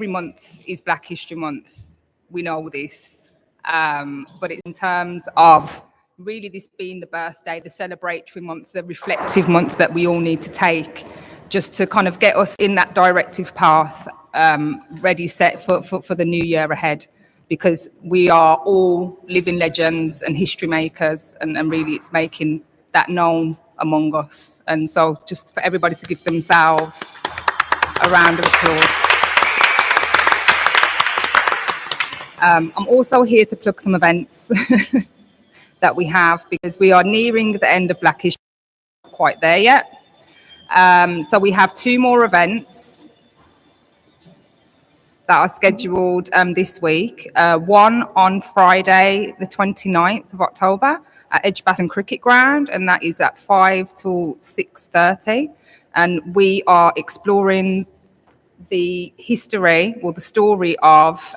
every month is Black History Month. We know this. But it's in terms of really this being the birthday, the celebratory month, the reflective month that we all need to take just to kind of get us in that directive path, ready, set for the new year ahead. Because we are all living legends and history makers, and really it's making that known among us. And so just for everybody to give themselves a round of applause. I'm also here to plug some events that we have, because we are nearing the end of Black History, not quite there yet. So we have 2 more events that are scheduled this week. One on Friday, the 29th of October at Edgbaston Cricket Ground, and that is at 5 till 6:30. And we are exploring the history, or the story of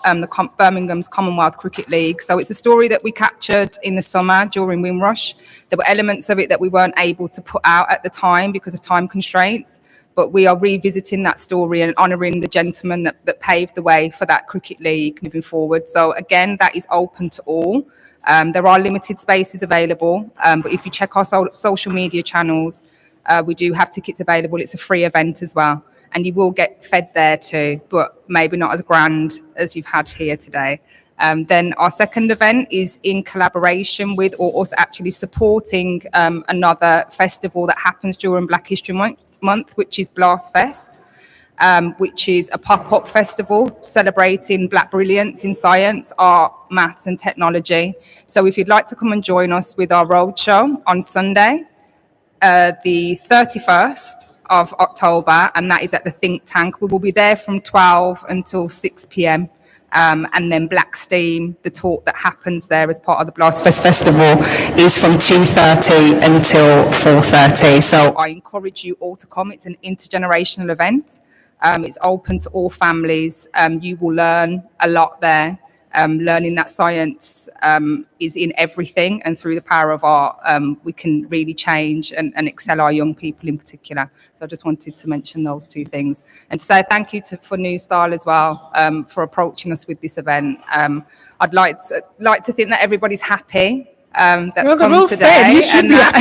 Birmingham's Commonwealth Cricket League. So it's a story that we captured in the summer during Windrush. There were elements of it that we weren't able to put out at the time because of time constraints, but we are revisiting that story and honouring the gentleman that paved the way for that cricket league moving forward. So again, that is open to all. There are limited spaces available, but if you check our social media channels, we do have tickets available. It's a free event as well. And you will get fed there too, but maybe not as grand as you've had here today. Then our second event is in collaboration with, or us actually supporting another festival that happens during Black History Month, which is Blast Fest, which is a pop-up festival celebrating Black brilliance in science, art, maths and technology. So if you'd like to come and join us with our roadshow on Sunday, the 31st of October, and that is at the Think Tank. We will be there from 12 until 6 p.m. And then Black Steam, the talk that happens there as part of the Blast Fest Festival, is from 2:30 until 4:30. So I encourage you all to come. It's an intergenerational event. It's open to all families. You will learn a lot there. Learning that science is in everything, and through the power of art, we can really change and excel our young people in particular. So I just wanted to mention those 2 things, and to say thank you for New Style as well for approaching us with this event. I'd like to think that everybody's happy that's come today, and that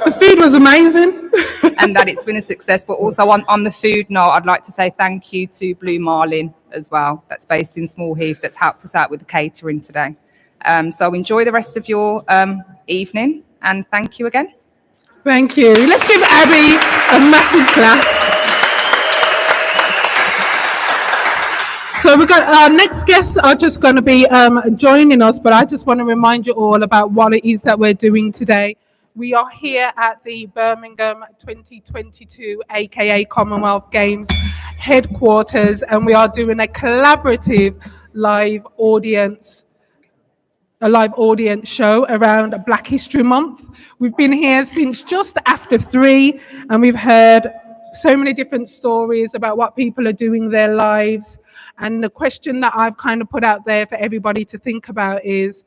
the food was amazing. And that it's been a success. But also on the food note, I'd like to say thank you to Blue Marlin as well, that's based in Small Heath, that's helped us out with the catering today. So enjoy the rest of your evening, and thank you again. Thank you. Let's give Abby a massive clap. So we've got our next guests are just going to be joining us, but I just want to remind you all about what it is that we're doing today. We are here at the Birmingham 2022, aka Commonwealth Games headquarters, and we are doing a collaborative live audience show around Black History Month. We've been here since just after 3, and we've heard so many different stories about what people are doing in their lives. And the question that I've kind of put out there for everybody to think about is,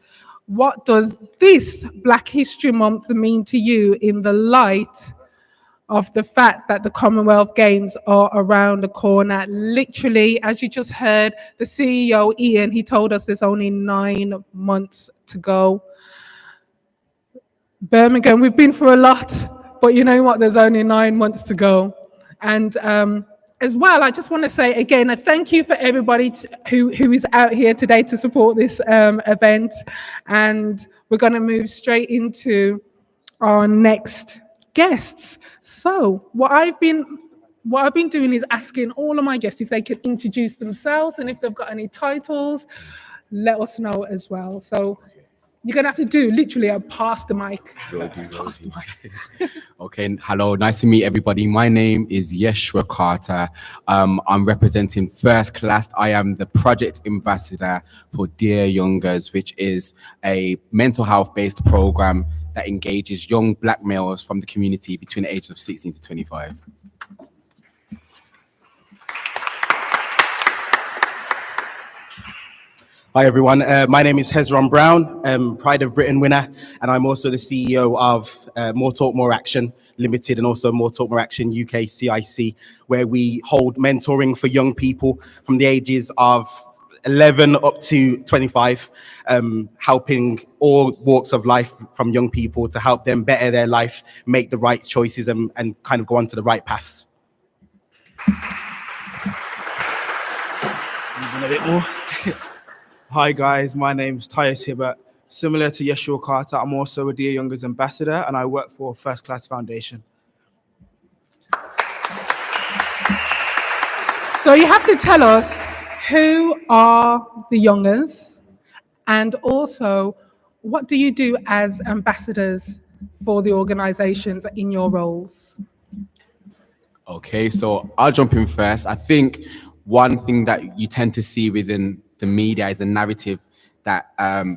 what does this Black History Month mean to you in the light of the fact that the Commonwealth Games are around the corner? Literally, as you just heard, the CEO, Ian, he told us there's only 9 months to go. Birmingham, we've been through a lot, but you know what? There's only 9 months to go. And as well, I just want to say again, a thank you for everybody who is out here today to support this event. And we're going to move straight into our next guests. So what I've been doing is asking all of my guests if they could introduce themselves, and if they've got any titles, let us know as well. So you're going to have to do literally a pass the mic. Pass the mic. Okay, hello, nice to meet everybody. My name is Yeshua Carter. I'm representing First Class. I am the project ambassador for Dear Youngers, which is a mental health-based program that engages young Black males from the community between the ages of 16 to 25. Hi everyone, my name is Hezron Brown, Pride of Britain winner, and I'm also the CEO of More Talk, More Action Limited and also More Talk, More Action UK CIC, where we hold mentoring for young people from the ages of 11 up to 25, helping all walks of life from young people to help them better their life, make the right choices and kind of go onto the right paths. Even a bit more. Hi guys, my name is Tyus Hibbert. Similar to Yeshua Carter, I'm also a Dear Youngers ambassador and I work for First Class Foundation. So you have to tell us who are the Youngers, and also what do you do as ambassadors for the organizations in your roles? Okay, so I'll jump in first. I think one thing that you tend to see within the media is a narrative that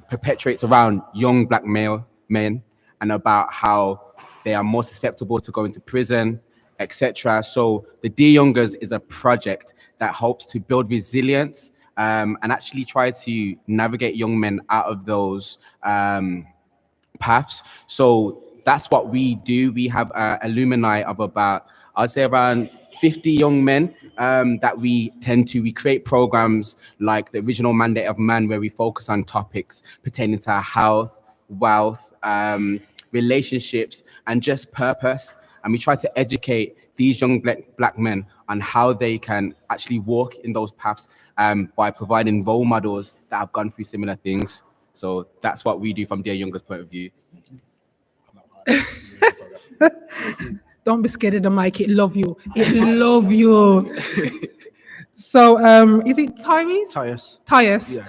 perpetuates around young black male men and about how they are more susceptible to going to prison, etc. So the Dear Youngers is a project that hopes to build resilience and actually try to navigate young men out of those paths. So that's what we do. We have alumni of about, I'd say around 50 young men that we create programs like the original Mandate of Man, where we focus on topics pertaining to health, wealth, relationships, and just purpose. And we try to educate these young black men on how they can actually walk in those paths by providing role models that have gone through similar things. So that's what we do from Dear Youngers' point of view. Don't be scared of the mic. It love you. It love you. So, is it Tyrese? Tyus. Tyus. Yeah.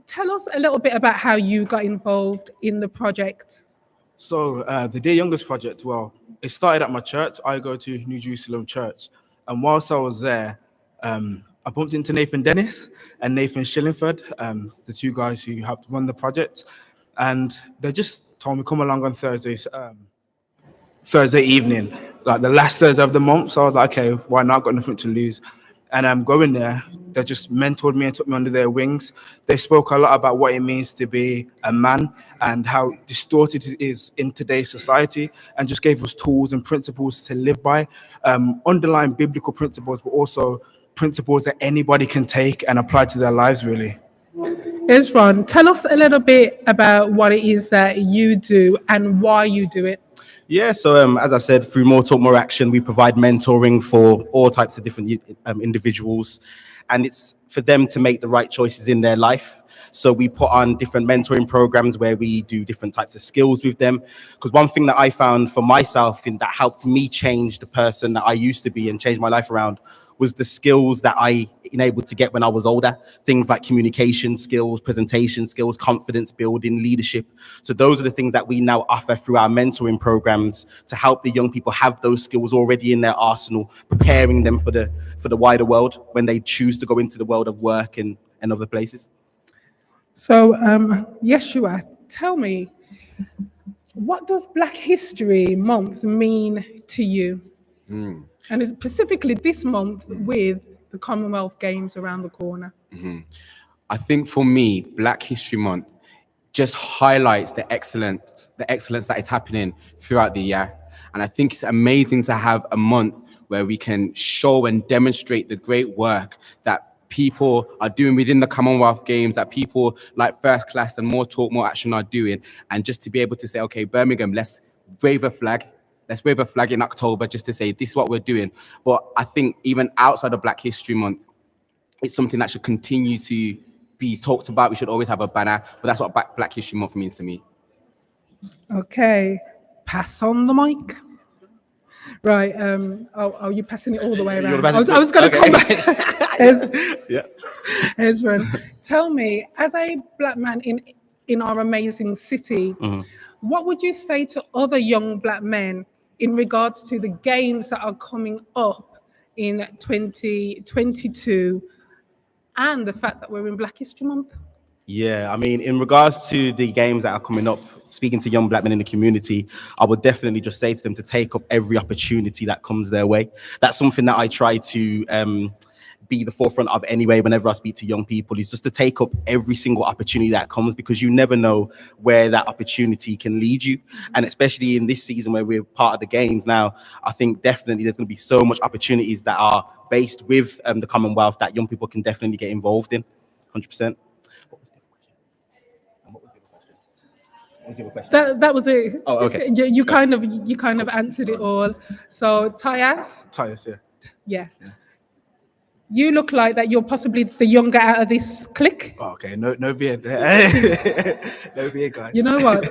Tell us a little bit about how you got involved in the project. So the Dear Youngers project, well, it started at my church. I go to New Jerusalem Church. And whilst I was there, I bumped into Nathan Dennis and Nathan Shillingford, the two guys who helped run the project. And they just told me, come along on Thursday evening, like the last Thursday of the month. So I was like, okay, why not? Got nothing to lose. And I'm going there. They just mentored me and took me under their wings. They spoke a lot about what it means to be a man and how distorted it is in today's society, and just gave us tools and principles to live by, underlying biblical principles, but also principles that anybody can take and apply to their lives, really. Hezron, tell us a little bit about what it is that you do and why you do it. Yeah, so as I said, through More Talk, More Action, we provide mentoring for all types of different individuals, and it's for them to make the right choices in their life. So we put on different mentoring programs where we do different types of skills with them. Because one thing that I found for myself and that helped me change the person that I used to be and change my life around was the skills that I enabled to get when I was older. Things like communication skills, presentation skills, confidence building, leadership. So those are the things that we now offer through our mentoring programs to help the young people have those skills already in their arsenal, preparing them for the wider world when they choose to go into the world of work and other places. So, Yeshua, tell me, what does Black History Month mean to you? And specifically this month with the Commonwealth Games around the corner. I think for me, Black History Month just highlights the excellence that is happening throughout the year. And I think it's amazing to have a month where we can show and demonstrate the great work that people are doing within the Commonwealth Games, that people like First Class and More Talk, More Action are doing. And just to be able to say, okay, Birmingham, let's wave a flag. Let's wave a flag in October just to say this is what we're doing. But I think even outside of Black History Month, it's something that should continue to be talked about. We should always have a banner, but that's what Black History Month means to me. Okay, pass on the mic. Right, are you passing it all the way around? I was going to come back. Yeah. Hezron, tell me, as a Black man in our amazing city, what would you say to other young Black men in regards to the games that are coming up in 2022 and the fact that we're in Black History Month? Yeah, I mean, in regards to the games that are coming up, speaking to young Black men in the community, I would definitely just say to them to take up every opportunity that comes their way. That's something that I try to be the forefront of anyway whenever I speak to young people, is just to take up every single opportunity that comes, because you never know where that opportunity can lead you. And especially in this season where we're part of the games now, I think definitely there's going to be so much opportunities that are based with the Commonwealth that young people can definitely get involved in. 100%. That was it. Oh, okay. You kind of answered it all. So Tyus, yeah. yeah. You look like that you're possibly the younger out of this clique. Oh, okay, no beard. No beard, guys. You know what?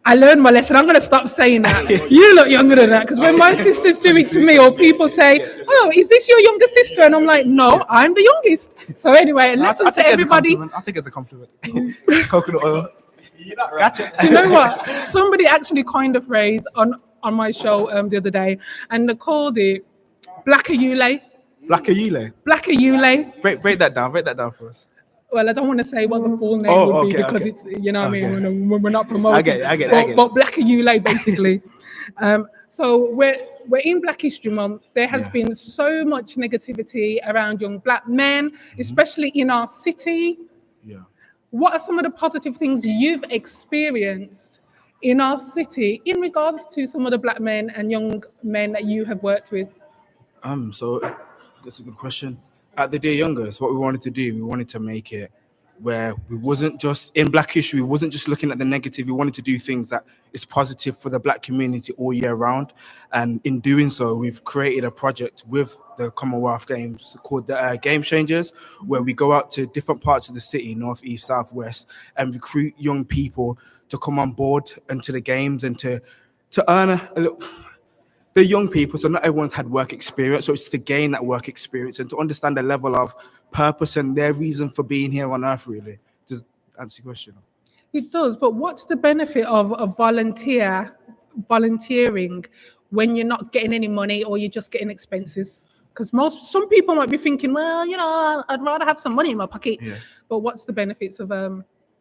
I learned my lesson. I'm going to stop saying that. You look younger than that, because when my sisters do it to me, or people say, "Oh, is this your younger sister?" and I'm like, "No, I'm the youngest." So anyway, listen to everybody. I'll take it as a compliment. Coconut oil. Gotcha. You know what? Somebody actually coined a phrase on my show the other day, and they called it "Blacker Yule." Blacker Yule. Blacker Yule. Break that down. Break that down for us. Well, I don't want to say what the full name would be, because it's, you know what I mean, we're not promoting. I get it. But Blacker Yule, basically. So we're in Black History Month. There has been so much negativity around young black men, especially in our city. Yeah. What are some of the positive things you've experienced in our city in regards to some of the black men and young men that you have worked with? So that's a good question. At the Dear Youngers, what we wanted to do, we wanted to make it where we wasn't just in Black history, we wasn't just looking at the negative. We wanted to do things that is positive for the Black community all year round. And in doing so, we've created a project with the Commonwealth Games called the Game Changers, where we go out to different parts of the city, north, east, south, west, and recruit young people to come on board into the games and to earn a little. The young people, so not everyone's had work experience, so it's to gain that work experience and to understand the level of purpose and their reason for being here on earth, really. Does that answer your question? It does, but what's the benefit of volunteering when you're not getting any money or you're just getting expenses? Because some people might be thinking, well, you know, I'd rather have some money in my pocket. Yeah. But what's the benefits of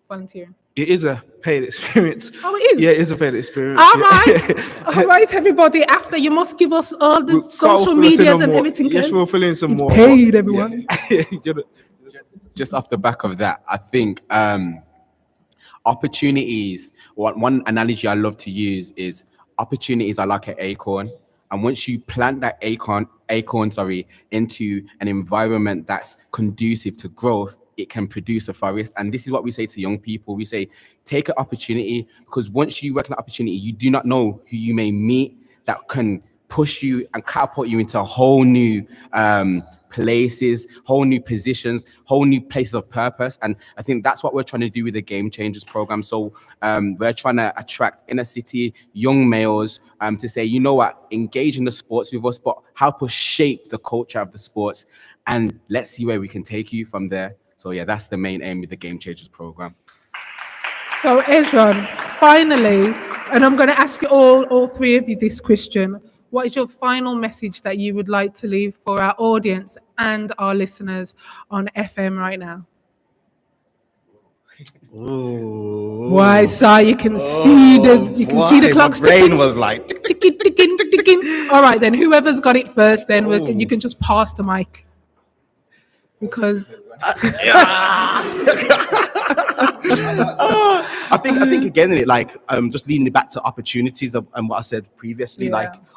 volunteering? It is a paid experience. Oh, it is? Yeah, it is a paid experience. All right. All right, everybody. After, you must give us all the social medias and everything. Yes, we'll fill in some more. Paid, everyone. Yeah. Just off the back of that, I think opportunities, one analogy I love to use is opportunities are like an acorn. And once you plant that acorn, into an environment that's conducive to growth, it can produce a forest. And this is what we say to young people. We say, take an opportunity, because once you work an opportunity, you do not know who you may meet that can push you and catapult you into a whole new places, whole new positions, whole new places of purpose. And I think that's what we're trying to do with the Game Changers program. So we're trying to attract inner city young males to say, you know what, engage in the sports with us, but help us shape the culture of the sports, and let's see where we can take you from there. So yeah, that's the main aim with the Game Changers program. So Ezra, finally, and I'm going to ask you all three of you this question. What is your final message that you would like to leave for our audience and our listeners on FM right now? Ooh. Why, sir? You can see the clock My brain ticking. was like ticking. All right, then whoever's got it first, then you can just pass the mic, because I think again, just leading it back to opportunities and what I said previously,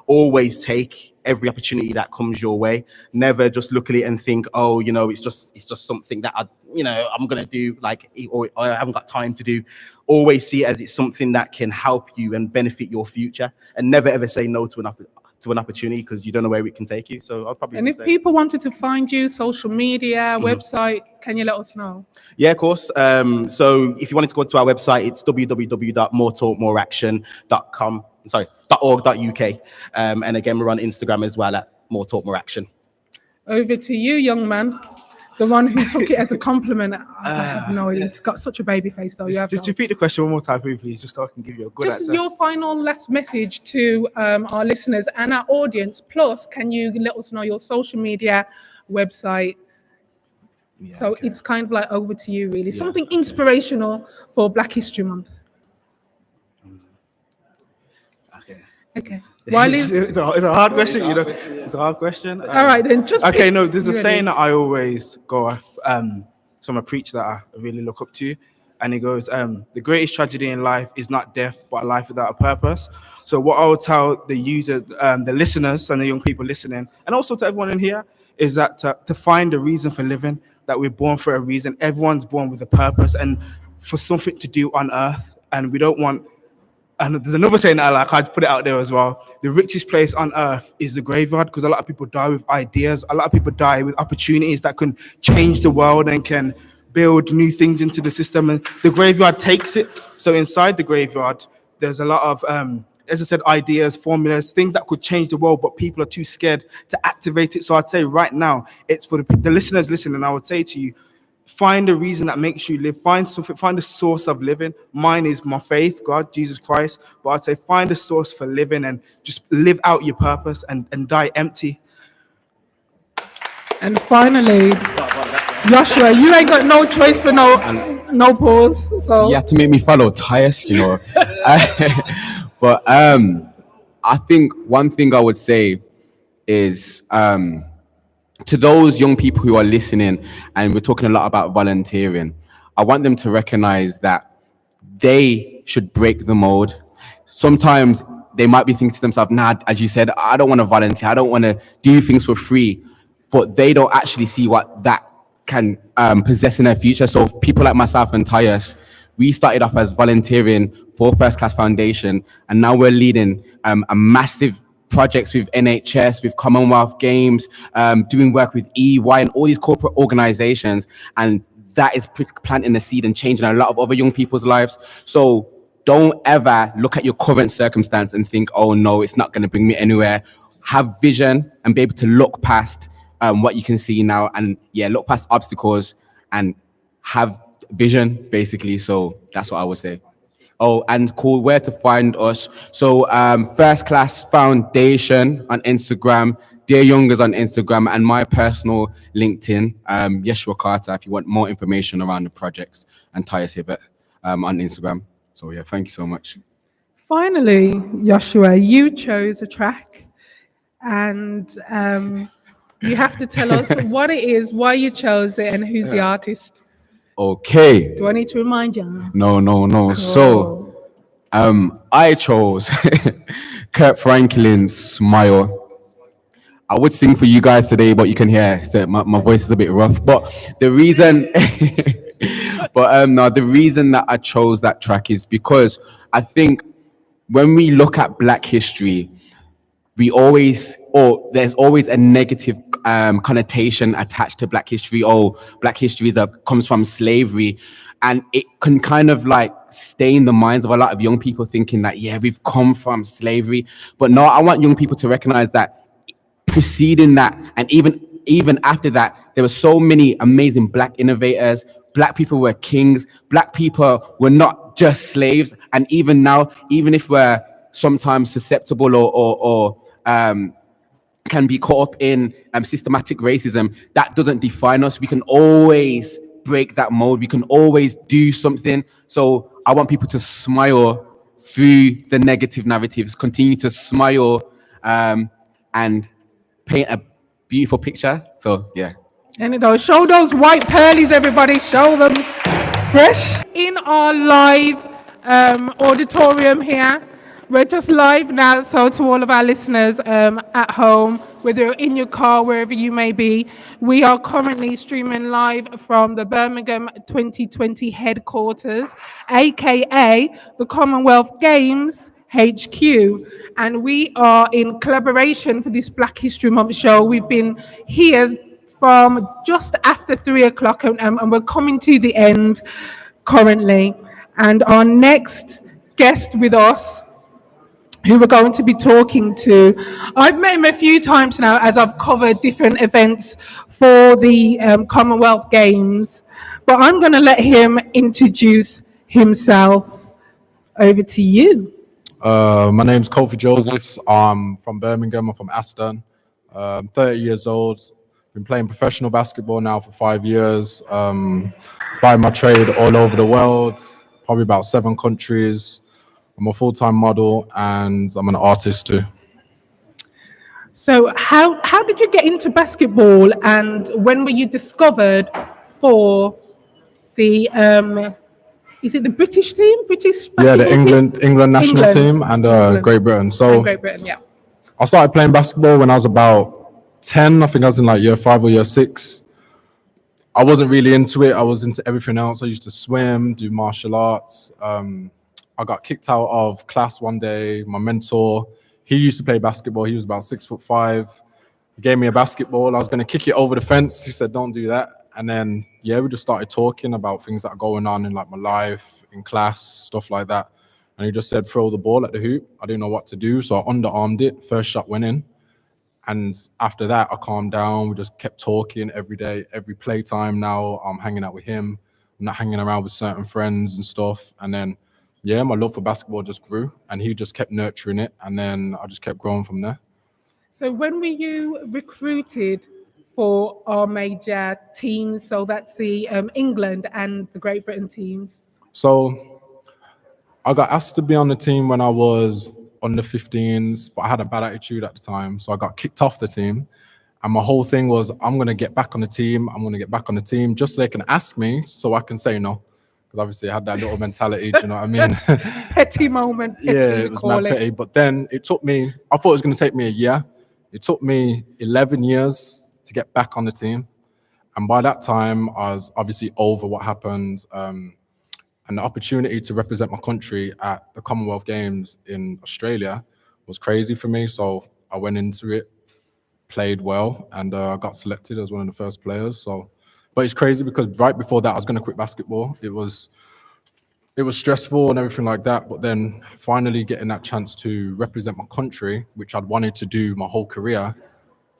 always take every opportunity that comes your way. Never just look at it and think, oh, it's just something that I'm gonna do, or I haven't got time to do. Always see it as it's something that can help you and benefit your future, and never ever say no to an opportunity, because you don't know where it can take you. So I'll probably. And if people wanted to find you, social media, website, can you let us know? Yeah, of course. So if you wanted to go to our website, it's www.moretalkmoreaction.org.uk. And again, we're on Instagram as well at More Talk More Action. Over to you, young man. The one who took it as a compliment. I have no idea. It's got such a baby face, though. Just repeat the question one more time, please, just so I can give you a good answer. Just your final last message to our listeners and our audience. Plus, can you let us know your social media, website? It's kind of like over to you, really. Something inspirational for Black History Month. Okay. While he's It's a hard question, you know. It's a hard question. all right, then just Okay, pick- no, there's a you saying ready? that I always go off. From a preacher that I really look up to, and he goes, "The greatest tragedy in life is not death, but a life without a purpose." So, what I would tell the users, the listeners, and the young people listening, and also to everyone in here, is that to find a reason for living. That we're born for a reason. Everyone's born with a purpose and for something to do on earth, and we don't want. And there's another saying that I like, I'd put it out there as well. The richest place on earth is the graveyard, because a lot of people die with ideas. A lot of people die with opportunities that can change the world and can build new things into the system. And the graveyard takes it. So inside the graveyard, there's a lot of, as I said, ideas, formulas, things that could change the world, but people are too scared to activate it. So I'd say right now, it's for the listeners listening. I would say to you, find a reason that makes you live. Find something, find a source of living. Mine is my faith, God, Jesus Christ. But I'd say find a source for living and just live out your purpose and die empty. And finally, Joshua, you ain't got no choice for no pause. So You have to make me follow Tyus, you know. But I think one thing I would say is to those young people who are listening, and we're talking a lot about volunteering, I want them to recognize that they should break the mold. Sometimes they might be thinking to themselves, nah, as you said, I don't want to volunteer, I don't want to do things for free, but they don't actually see what that can possess in their future. So people like myself and Tyus, we started off as volunteering for First Class Foundation, and now we're leading a massive projects with NHS, with Commonwealth Games, doing work with EY and all these corporate organizations. And that is planting a seed and changing a lot of other young people's lives. So don't ever look at your current circumstance and think, oh no, it's not going to bring me anywhere. Have vision and be able to look past what you can see now, and look past obstacles and have vision, basically. So that's what I would say. Oh, and cool, where to find us. So First Class Foundation on Instagram, Dear Youngers on Instagram, and my personal LinkedIn, Yeshua Carter, if you want more information around the projects, and Tyus Hibbert on Instagram. So yeah, thank you so much. finally, Joshua, you chose a track, and you have to tell us what it is, why you chose it, and who's the artist. Okay. Do I need to remind you? No. So I chose Kurt Franklin's Smile. I would sing for you guys today, but you can hear so my voice is a bit rough. But the reason, the reason that I chose that track is because I think when we look at Black history, there's always a negative connotation attached to Black history. Oh, Black history comes from slavery, and it can kind of like stain the minds of a lot of young people thinking that we've come from slavery. But no, I want young people to recognize that preceding that, and even after that, there were so many amazing Black innovators. Black people were kings. Black people were not just slaves. And even now, even if we're sometimes susceptible or can be caught up in systematic racism, that doesn't define us. We can always break that mold. We can always do something. So I want people to smile through the negative narratives, continue to smile and paint a beautiful picture. So yeah. And show those white pearlies, everybody. Show them fresh. In our live auditorium here, we're just live now. So to all of our listeners at home, whether you're in your car, wherever you may be, we are currently streaming live from the Birmingham 2020 headquarters, aka the Commonwealth Games HQ, and we are in collaboration for this Black History Month show. We've been here from just after 3 o'clock, and we're coming to the end currently. And our next guest with us, who we're going to be talking to, I've met him a few times now as I've covered different events for the Commonwealth Games, but I'm going to let him introduce himself. Over to you. My name's Kofi Josephs. I'm from Birmingham. I'm from Aston. 30 years old. Been playing professional basketball now for 5 years. Plying my trade all over the world, probably about 7 countries. I'm a full-time model and I'm an artist too. So how did you get into basketball, and when were you discovered for the is it the British team, British Yeah, the basketball team? England national England, team and England, Great Britain. and So Great Britain. Yeah. I started playing basketball when I was about 10. I think I was in like year 5 or year 6. I wasn't really into it. I was into everything else. I used to swim, do martial arts. I got kicked out of class one day. My mentor, he used to play basketball. He was about 6'5". He gave me a basketball. I was going to kick it over the fence. He said, "Don't do that." And then, yeah, we just started talking about things that are going on in like my life, in class, stuff like that. And he just said, "Throw the ball at the hoop." I didn't know what to do, so I underarmed it. First shot went in. And after that, I calmed down. We just kept talking every day, every playtime. Now I'm hanging out with him. I'm not hanging around with certain friends and stuff. And then, yeah, my love for basketball just grew, and he just kept nurturing it. And then I just kept growing from there. So when were you recruited for our major teams? So that's the England and the Great Britain teams. So I got asked to be on the team when I was under 15s, but I had a bad attitude at the time. So I got kicked off the team. And my whole thing was, I'm going to get back on the team. I'm going to get back on the team just so they can ask me so I can say no. Because obviously I had that little mentality, do you know what I mean? Petty moment, petty, Yeah, you it was call mad it. petty. But then it took me, I thought it was going to take me a year. It took me 11 years to get back on the team. And by that time, I was obviously over what happened. And the opportunity to represent my country at the Commonwealth Games in Australia was crazy for me. So I went into it, played well, and got selected as one of the first players. So, but it's crazy because right before that, I was going to quit basketball. It was stressful and everything like that. But then finally getting that chance to represent my country, which I'd wanted to do my whole career,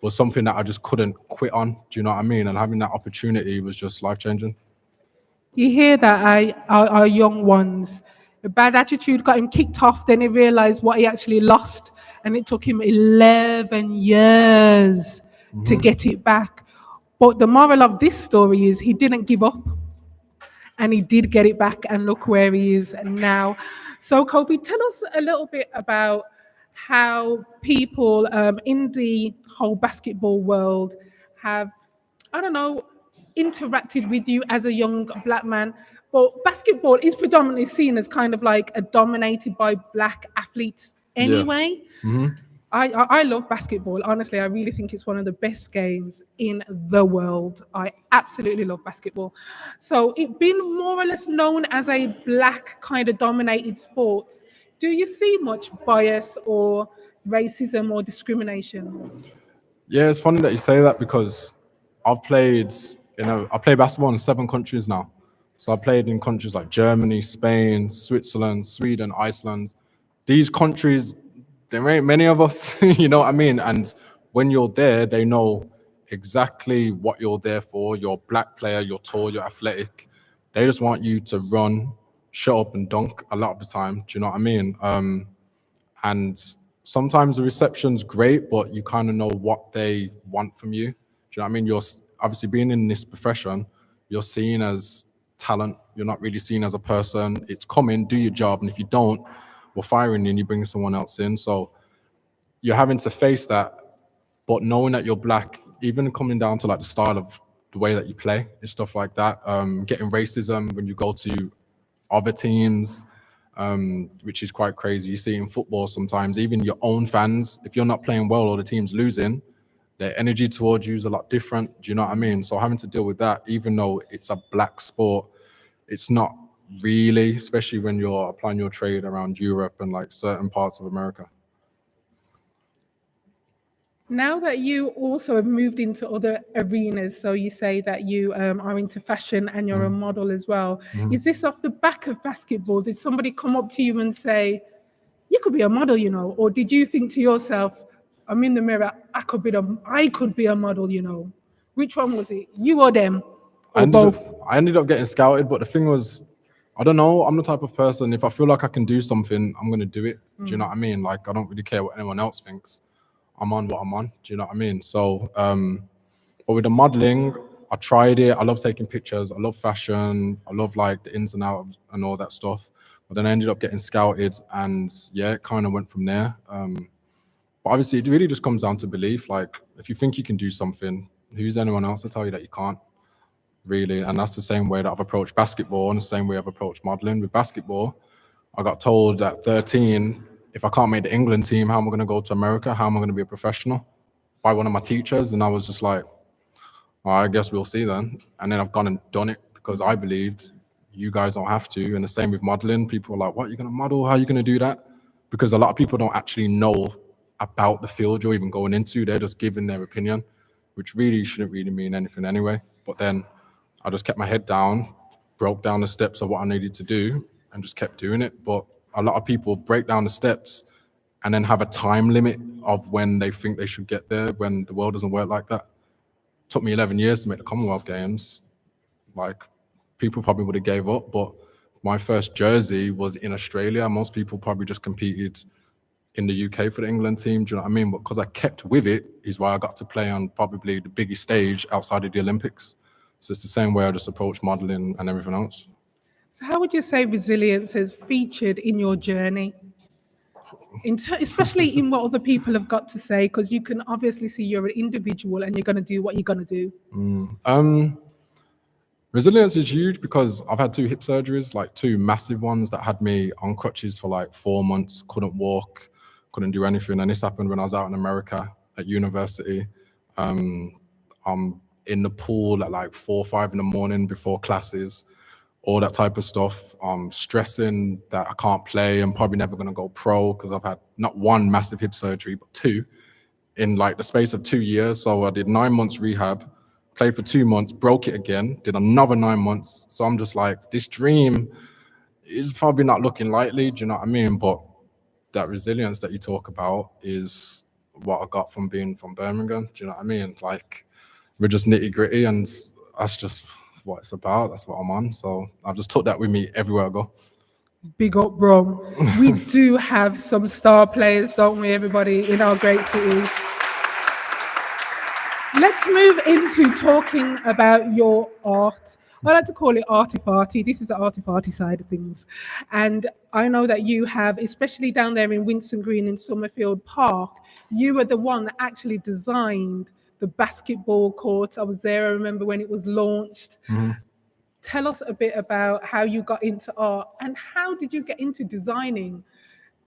was something that I just couldn't quit on. Do you know what I mean? And having that opportunity was just life changing. You hear that, our young ones. A bad attitude got him kicked off, then he realized what he actually lost, and it took him 11 years to get it back. But the moral of this story is he didn't give up, and he did get it back, and look where he is now. So, Kofi, tell us a little bit about how people in the whole basketball world have, I don't know, interacted with you as a young black man. But basketball is predominantly seen as kind of like a dominated by black athletes Yeah. anyway. I love basketball. Honestly, I really think it's one of the best games in the world. I absolutely love basketball. So it being more or less known as a black kind of dominated sport, do you see much bias or racism or discrimination? Yeah, it's funny that you say that because I've played, I play basketball in 7 countries now. So I played in countries like Germany, Spain, Switzerland, Sweden, Iceland. These countries, there ain't many of us, you know what I mean? And when you're there, they know exactly what you're there for. You're a black player, you're tall, you're athletic. They just want you to run, shut up and dunk a lot of the time. Do you know what I mean? And sometimes the reception's great, but you kind of know what they want from you. Do you know what I mean? You're obviously being in this profession, you're seen as talent. You're not really seen as a person. It's come in, do your job, and if you don't, we're firing you and you bring someone else in. So you're having to face that, but knowing that you're black, even coming down to like the style of the way that you play and stuff like that, getting racism when you go to other teams, which is quite crazy. You see it in football sometimes, even your own fans, if you're not playing well or the team's losing, their energy towards you is a lot different. Do you know what I mean? So having to deal with that, even though it's a black sport, it's not really, especially when you're applying your trade around Europe and like certain parts of America. Now that you also have moved into other arenas, so you say that you are into fashion and you're a model as well. Is this off the back of basketball? Did somebody come up to you and say, you could be a model, you know? Or did you think to yourself, I'm in the mirror, I could be a model, you know? Which one was it? You or them? Or both? I ended up getting scouted, but the thing was, I don't know, I'm the type of person, if I feel like I can do something, I'm going to do it. Do you know what I mean? Like, I don't really care what anyone else thinks. I'm on what I'm on. Do you know what I mean? So, but with the modeling, I tried it. I love taking pictures. I love fashion. I love like the ins and outs and all that stuff. But then I ended up getting scouted, and yeah, it kind of went from there. But obviously, it really just comes down to belief. Like, if you think you can do something, who's anyone else to tell you that you can't? Really. And that's the same way that I've approached basketball and the same way I've approached modeling. With basketball, I got told at 13, if I can't make the England team, how am I going to go to America? How am I going to be a professional? By one of my teachers. And I was just like, well, I guess we'll see then. And then I've gone and done it because I believed you guys don't have to. And the same with modeling. People are like, what, you're going to model? How are you going to do that? Because a lot of people don't actually know about the field you're even going into. They're just giving their opinion, which really shouldn't really mean anything anyway. But then I just kept my head down, broke down the steps of what I needed to do, and just kept doing it. But a lot of people break down the steps and then have a time limit of when they think they should get there, when the world doesn't work like that. It took me 11 years to make the Commonwealth Games. Like, people probably would have gave up, but my first jersey was in Australia. Most people probably just competed in the UK for the England team, do you know what I mean? But because I kept with it is why I got to play on probably the biggest stage outside of the Olympics. So it's the same way I just approach modeling and everything else. So how would you say resilience has featured in your journey? Especially in what other people have got to say, because you can obviously see you're an individual and you're going to do what you're going to do. Resilience is huge because I've had 2 hip surgeries, like 2 massive ones that had me on crutches for like 4 months, couldn't walk, couldn't do anything. And this happened when I was out in America at university. I'm in the pool at like 4 or 5 in the morning before classes, all that type of stuff. I'm stressing that I can't play. I'm probably never going to go pro because I've had not 1 massive hip surgery, but 2 in like the space of 2 years. So I did 9 months rehab, played for 2 months, broke it again, did another 9 months. So I'm just like, this dream is probably not looking likely, do you know what I mean? But that resilience that you talk about is what I got from being from Birmingham, do you know what I mean? Like, we're just nitty gritty and that's just what it's about. That's what I'm on. So I've just took that with me everywhere I go. Big up, bro. We do have some star players, don't we, everybody, in our great city? Let's move into talking about your art. I like to call it arty-farty. This is the arty-farty side of things. And I know that you have, especially down there in Winston Green in Summerfield Park, you were the one that actually designed the basketball court. I was there, I remember when it was launched. Tell us a bit about how you got into art and how did you get into designing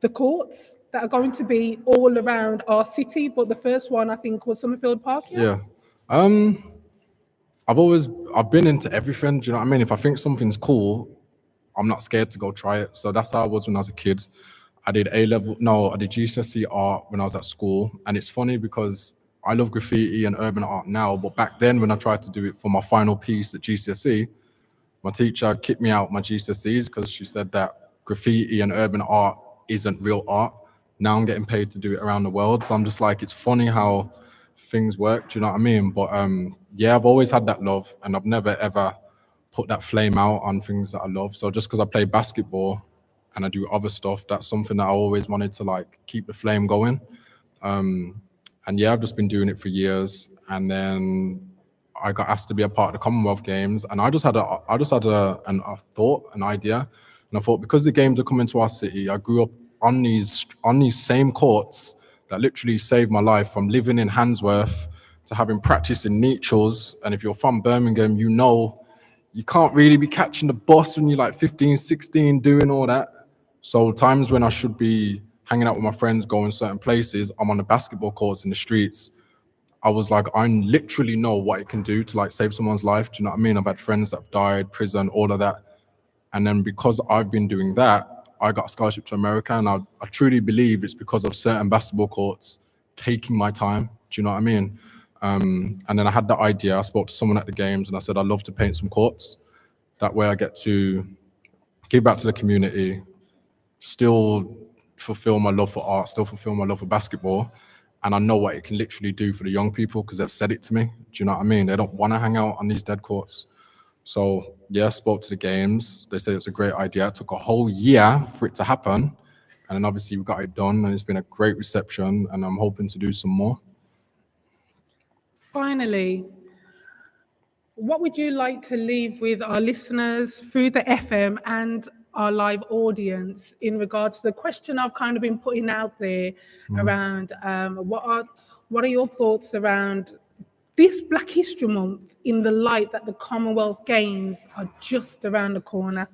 the courts that are going to be all around our city, but the first one I think was Summerfield Park. Yeah. I've been into everything. Do you know what I mean? If I think something's cool, I'm not scared to go try it. So that's how I was when I was a kid. I did GCSE art when I was at school. And it's funny because I love graffiti and urban art now, but back then when I tried to do it for my final piece at GCSE, my teacher kicked me out of my GCSEs because she said that graffiti and urban art isn't real art. Now I'm getting paid to do it around the world. So I'm just like, it's funny how things work, do you know what I mean? But yeah, I've always had that love and I've never ever put that flame out on things that I love. So just because I play basketball and I do other stuff, that's something that I always wanted to like keep the flame going. And yeah, I've just been doing it for years. And then I got asked to be a part of the Commonwealth Games, and I just had a thought, an idea, and I thought because the games are coming to our city, I grew up on these same courts that literally saved my life, from living in Handsworth to having practice in Nechells. And if you're from Birmingham, you know you can't really be catching the bus when you're like 15, 16, doing all that. So times when I should be hanging out with my friends, going certain places, I'm on the basketball courts in the streets. I was like, I literally know what it can do to like save someone's life. Do you know what I mean? I've had friends that have died, prison, all of that. And then because I've been doing that, I got a scholarship to America. And I truly believe it's because of certain basketball courts taking my time. Do you know what I mean? And then I had the idea. I spoke to someone at the games and I said, I'd love to paint some courts. That way I get to give back to the community, still fulfill my love for art, still fulfill my love for basketball. And I know what it can literally do for the young people because they've said it to me. Do you know what I mean? They don't want to hang out on these dead courts. So yeah, spoke to the games. They said it's a great idea. It took a whole year for it to happen. And then obviously we got it done and it's been a great reception and I'm hoping to do some more. Finally, what would you like to leave with our listeners through the FM and our live audience in regards to the question I've kind of been putting out there around what are your thoughts around this Black History Month in the light that the Commonwealth Games are just around the corner?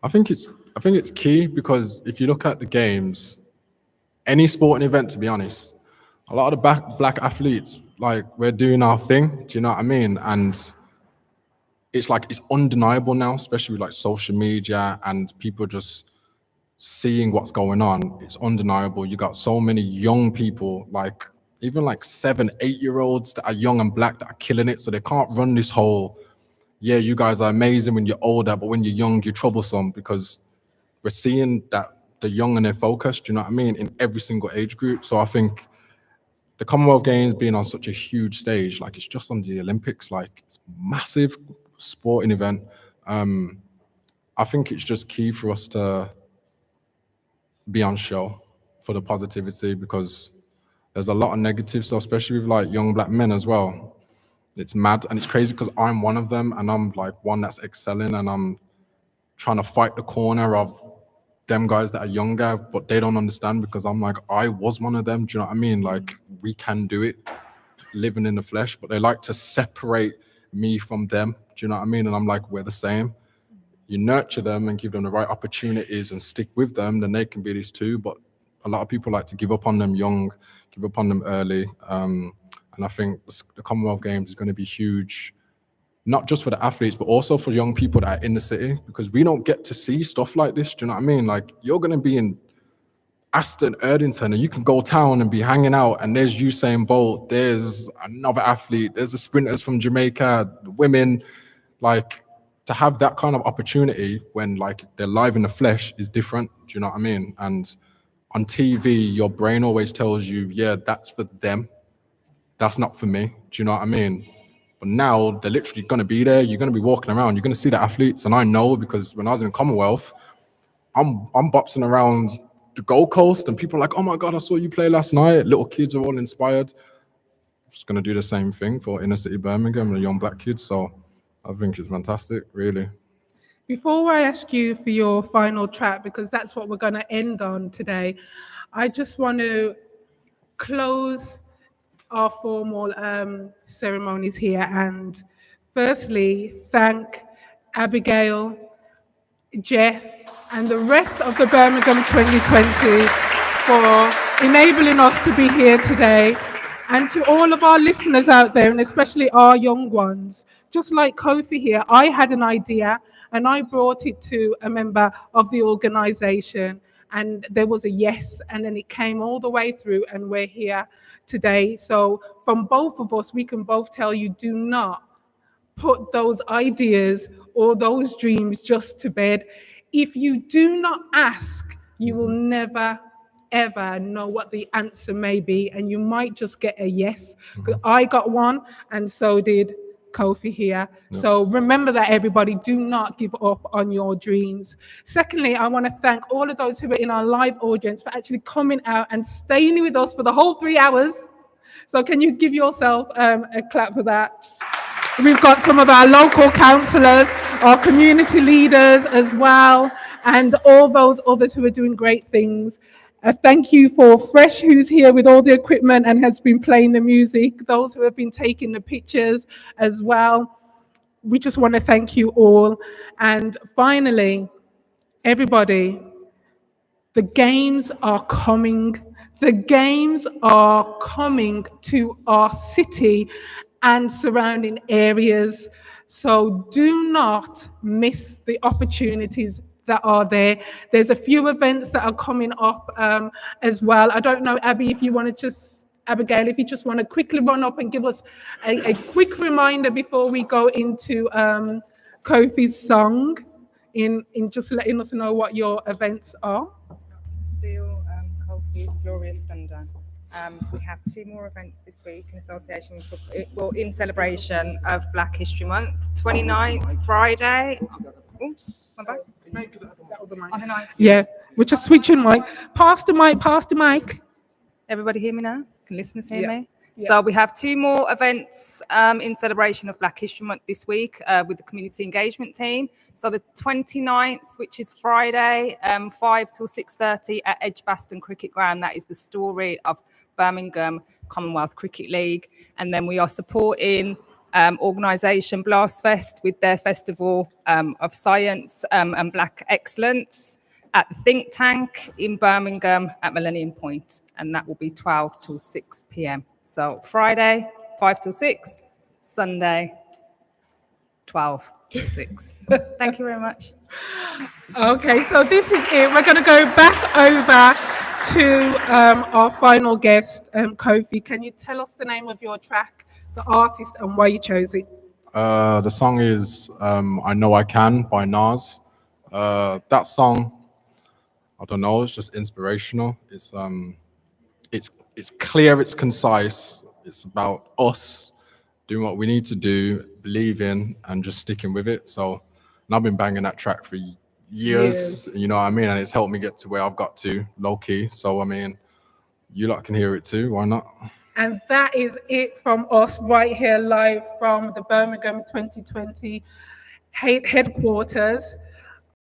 I think it's key because if you look at the games, any sporting event, to be honest, a lot of the black athletes, like, we're doing our thing. Do you know what I mean? And it's like, it's undeniable now, especially with like social media and people just seeing what's going on. It's undeniable. You got so many young people, like even like 7, 8-year-olds that are young and black that are killing it. So they can't run this whole, yeah, you guys are amazing when you're older, but when you're young, you're troublesome, because we're seeing that the young and they're focused, do you know what I mean, in every single age group. So I think the Commonwealth Games being on such a huge stage, like, it's just on the Olympics, like, it's a massive sporting event. I think it's just key for us to be on show for the positivity, because there's a lot of negative stuff, especially with like young black men as well. It's mad and it's crazy because I'm one of them and I'm like one that's excelling and I'm trying to fight the corner of them guys that are younger, but they don't understand because I'm like, I was one of them. Do you know what I mean? Like, we can do it living in the flesh, but they like to separate me from them. Do you know what I mean? And I'm like, we're the same. You nurture them and give them the right opportunities and stick with them, then they can be these too. But a lot of people like to give up on them young, give up on them early. And I think the Commonwealth Games is going to be huge, not just for the athletes, but also for young people that are in the city, because we don't get to see stuff like this. Do you know what I mean? Like, you're going to be in Aston, Erdington, and you can go town and be hanging out, and there's Usain Bolt, there's another athlete, there's the sprinters from Jamaica, the women. Like, to have that kind of opportunity when like they're live in the flesh is different. Do you know what I mean? And on TV, your brain always tells you, yeah, that's for them. That's not for me. Do you know what I mean? But now they're literally going to be there. You're going to be walking around. You're going to see the athletes. And I know, because when I was in Commonwealth, I'm boxing around the Gold Coast and people are like, oh my God, I saw you play last night. Little kids are all inspired. I'm just going to do the same thing for inner city Birmingham and the young black kids. So I think it's fantastic, really. Before I ask you for your final track, because that's what we're going to end on today, I just want to close our formal ceremonies here and firstly thank Abigail, Jeff, and the rest of the Birmingham 2020 for enabling us to be here today. And to all of our listeners out there, and especially our young ones, just like Kofi here, I had an idea and I brought it to a member of the organization and there was a yes, and then it came all the way through and we're here today. So from both of us, we can both tell you, do not put those ideas or those dreams just to bed. If you do not ask, you will never ever know what the answer may be, and you might just get a yes. I got one, and so did Kofi here. Yep. So remember that, everybody, do not give up on your dreams. Secondly, I want to thank all of those who were in our live audience for actually coming out and staying with us for the whole 3 hours. So can you give yourself a clap for that? We've got some of our local councillors, our community leaders as well, and all those others who are doing great things. Thank you for Fresh, who's here with all the equipment and has been playing the music, those who have been taking the pictures as well. We just want to thank you all. And finally, everybody, the games are coming. The games are coming to our city and surrounding areas. So do not miss the opportunities that are there. There's a few events that are coming up as well. I don't know, Abby, if you want to just, Abigail, if you just want to quickly run up and give us a quick reminder before we go into Kofi's song, in just letting us know what your events are. Still Kofi's Glorious Thunder. We have 2 more events this week in association with, well, in celebration of Black History Month. 29th, Friday. Oh, my back. On the 9th. Yeah, we're just switching mic. Pass the mic. Everybody hear me now? Can listeners hear me? So we have 2 more events in celebration of Black History Month this week with the community engagement team. So the 29th, which is Friday, 5 till 6:30 at Edgbaston Cricket Ground. That is the story of Birmingham Commonwealth Cricket League. And then we are supporting organisation Blastfest with their Festival of Science and Black Excellence at the Think Tank in Birmingham at Millennium Point, and that will be 12 till 6 p.m. So Friday, 5 till 6, Sunday, 12 till 6. Thank you very much. Okay, so this is it. We're going to go back over to our final guest, Kofi. Can you tell us the name of your track, the artist, and why you chose it? The song is I Know I Can by Nas. That song, I don't know, it's just inspirational. It's clear, it's concise. It's about us doing what we need to do, believing, and just sticking with it. So, and I've been banging that track for years, you know what I mean? And it's helped me get to where I've got to, low key. So, I mean, you lot can hear it too, why not? And that is it from us right here live from the Birmingham 2020 headquarters.